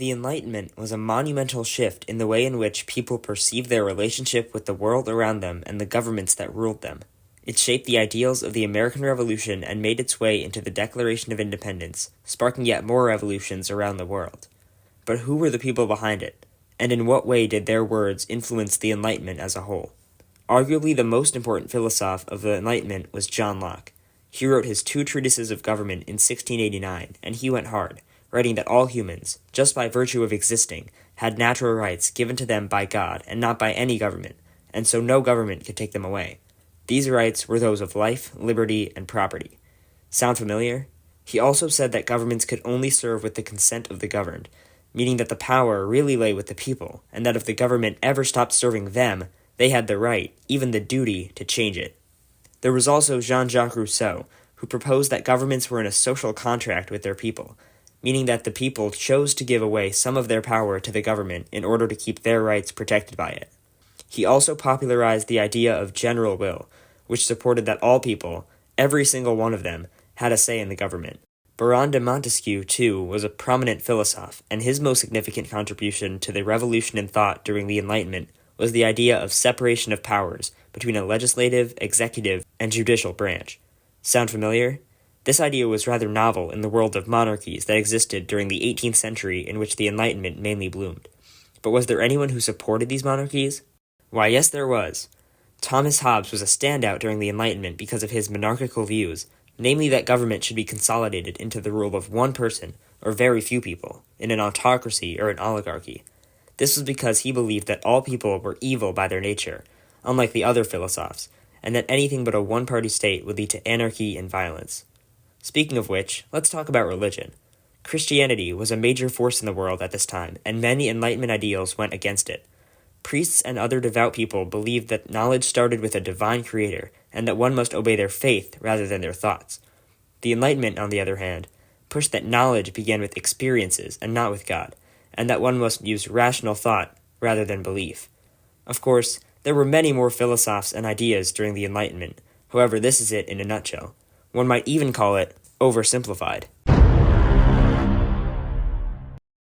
The Enlightenment was a monumental shift in the way in which people perceived their relationship with the world around them and the governments that ruled them. It shaped the ideals of the American Revolution and made its way into the Declaration of Independence, sparking yet more revolutions around the world. But who were the people behind it? And in what way did their words influence the Enlightenment as a whole? Arguably the most important philosopher of the Enlightenment was John Locke. He wrote his 2 treatises of government in 1689, and he went hard, writing that all humans, just by virtue of existing, had natural rights given to them by God and not by any government, and so no government could take them away. These rights were those of life, liberty, and property. Sound familiar? He also said that governments could only serve with the consent of the governed, meaning that the power really lay with the people, and that if the government ever stopped serving them, they had the right, even the duty, to change it. There was also Jean-Jacques Rousseau, who proposed that governments were in a social contract with their people, meaning that the people chose to give away some of their power to the government in order to keep their rights protected by it. He also popularized the idea of general will, which supported that all people, every single one of them, had a say in the government. Rousseau and Montesquieu, too, was a prominent philosopher, and his most significant contribution to the revolution in thought during the Enlightenment was the idea of separation of powers between a legislative, executive, and judicial branch. Sound familiar? This idea was rather novel in the world of monarchies that existed during the 18th century in which the Enlightenment mainly bloomed. But was there anyone who supported these monarchies? Why, yes, there was. Thomas Hobbes was a standout during the Enlightenment because of his monarchical views, namely that government should be consolidated into the rule of one person, or very few people, in an autocracy or an oligarchy. This was because he believed that all people were evil by their nature, unlike the other philosophers, and that anything but a one-party state would lead to anarchy and violence. Speaking of which, let's talk about religion. Christianity was a major force in the world at this time, and many Enlightenment ideals went against it. Priests and other devout people believed that knowledge started with a divine creator, and that one must obey their faith rather than their thoughts. The Enlightenment, on the other hand, pushed that knowledge began with experiences and not with God, and that one must use rational thought rather than belief. Of course, there were many more philosophers and ideas during the Enlightenment. However, this is it in a nutshell. One might even call it oversimplified.